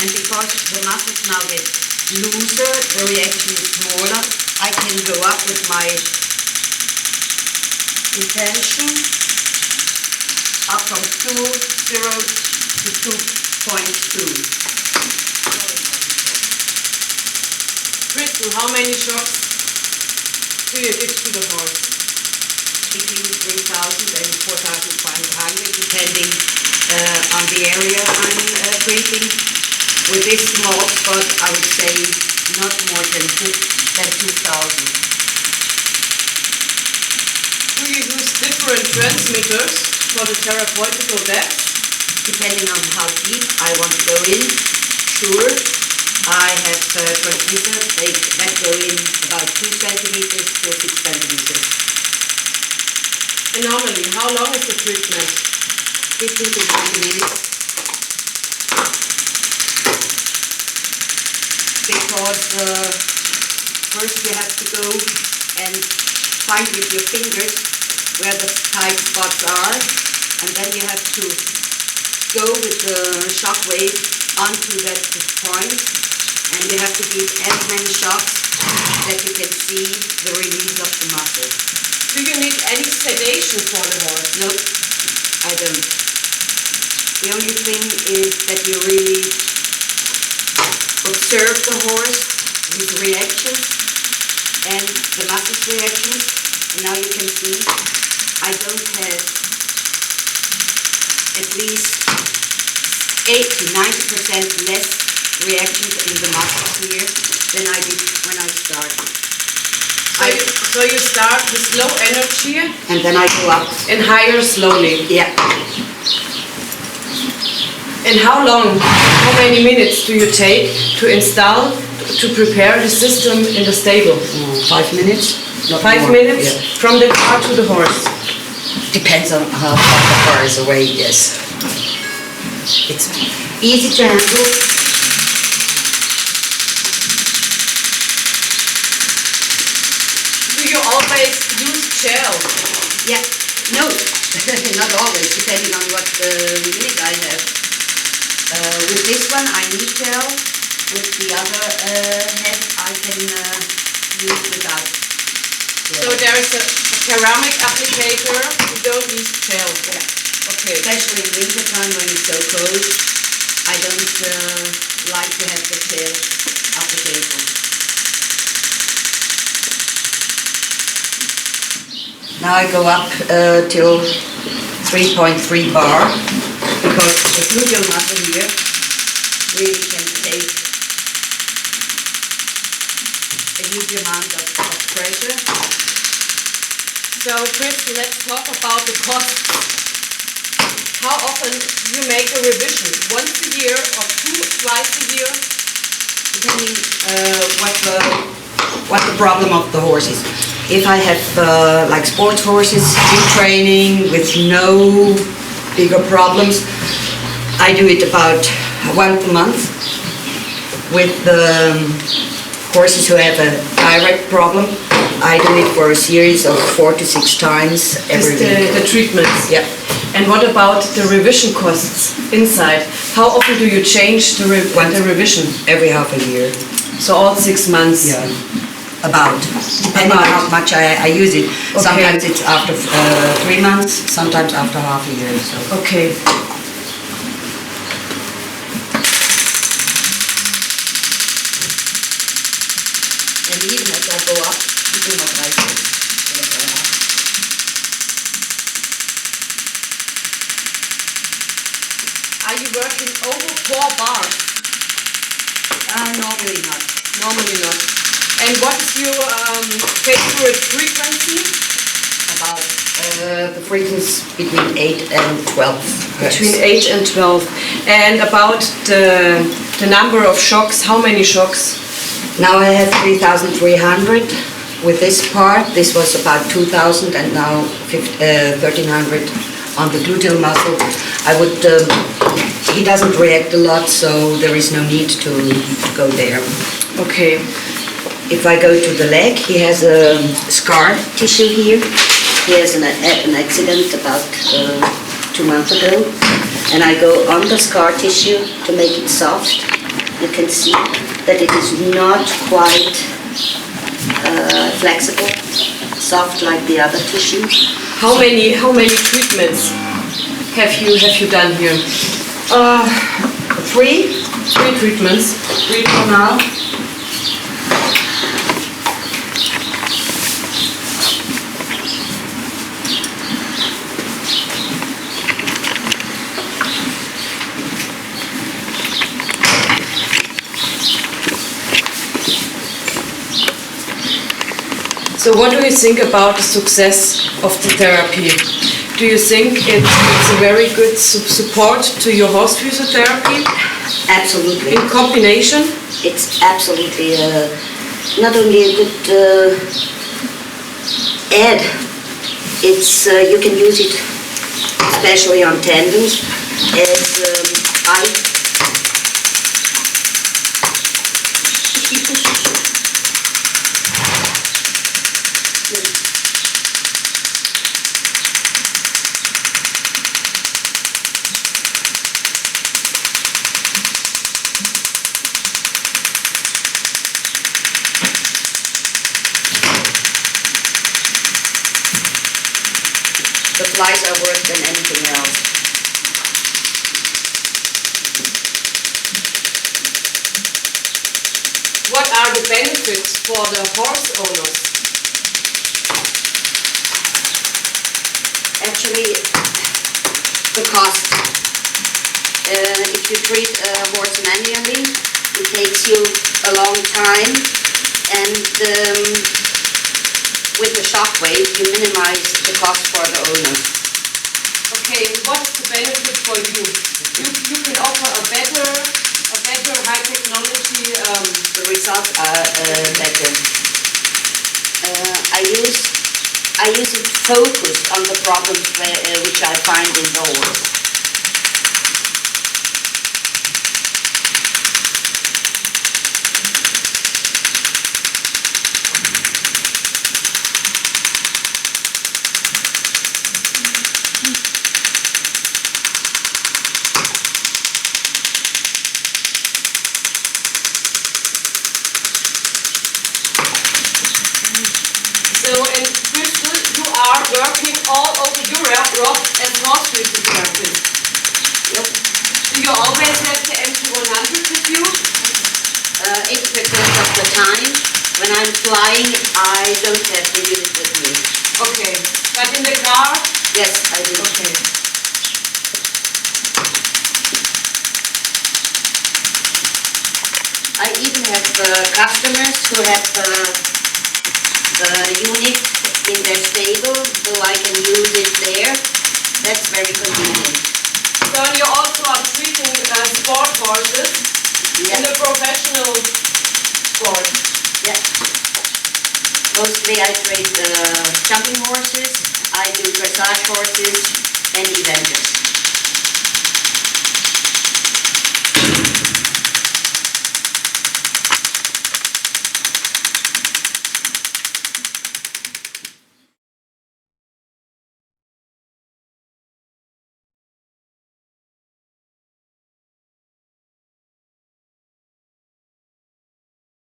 And because the muscles now get looser, the reaction is smaller, I can go up with my intention up from 2.0 to 2.2. Crystal, how many shocks do you give to the horse? Between 3,000 and 4,500, depending on the area I'm treating. With this small spot, I would say not more than 2,000. Do you use different transmitters for the therapeutical depth? Depending on how deep I want to go in, sure. I have transmitters that go in about 2 centimeters to 6 centimeters. And normally, how long is the treatment? 15 to 20 minutes. Because first you have to go and find with your fingers where the tight spots are, and then you have to go with the shock wave onto that point, and you have to give as many shocks that you can see the release of the muscle. Do you need any sedation for the horse? No, I don't. The only thing is that you really observe the horse, his reactions and the muscles reactions, and now you can see I don't have at least 80 to 90% less reactions in the muscles here than I did when I started. So you start with low energy and then I go up and higher slowly. Yeah. And how long, how many minutes do you take to install, to prepare the system in the stable? 5 minutes. 5 minutes from the car to the horse? Depends on how far the car is away, yes. It's easy to handle. Do you always use gel? Yeah, no, not always, depending on what unit I have. With this one I need gel, with the other head I can use without gel. So there is a ceramic applicator, you don't use gel? Yeah. Okay. Especially in winter time when it's so cold, I don't like to have the gel applicator. Now I go up till 3.3 bar, because the gluteal muscle here really can take a huge amount of pressure. So Crystal, let's talk about the cost. How often do you make a revision? Once a year or twice a year? Depending what the problem of the horse is. If I have like sports horses in training with no bigger problems, I do it about once a month. With the horses who have a direct problem, I do it for a series of 4 to 6 times every week. The treatments? Yeah. And what about the revision costs inside? How often do you change the revision? Every half a year. So all 6 months? Yeah. About. Depending on how much I use it. Okay. Sometimes it's after 3 months, sometimes after half a year. So. Okay. And even as I go up, you do not like it. Are you working over 4 bars? Normally not. Normally not. And what is your favorite frequency? About the frequency between 8 and 12 hertz. Between 8 and 12. And about the number of shocks, how many shocks? Now I have 3,300 with this part. This was about 2,000 and now 1,300 on the gluteal muscle. I would, he doesn't react a lot, so there is no need to go there. Okay. If I go to the leg, he has a scar tissue here. He has an accident about 2 months ago, and I go on the scar tissue to make it soft. you can see that it is not quite flexible, soft like the other tissue. How many treatments have you done here? 3. 3 treatments. 3 for now. So what do you think about the success of the therapy? Do you think it's a very good support to your horse physiotherapy? Absolutely. In combination? It's absolutely not only a good add, it's you can use it especially on tendons as the flies are worse than anything else. What are the benefits for the horse owners? Actually, the cost. If you treat a horse manually, it takes you a long time, and with the shockwave, you minimize the cost for the owner. Okay, what's the benefit for you? You can offer a better high technology. The results are better. I use it focused on the problems which I find in the horse. So, and Crystal, you are working all over Europe as horse physiotherapist. Yep. Do you always have the MT100 with you? 80% of the time. When I'm flying, I don't have the unit with me. Okay. But in the car? Yes, I do. Okay. I even have customers who have the unit in their stable, so I can use it there. That's very convenient. So you also are treating sport horses Yeah. in a professional sport? Yeah. Mostly I trade jumping horses, I do dressage horses and eventers.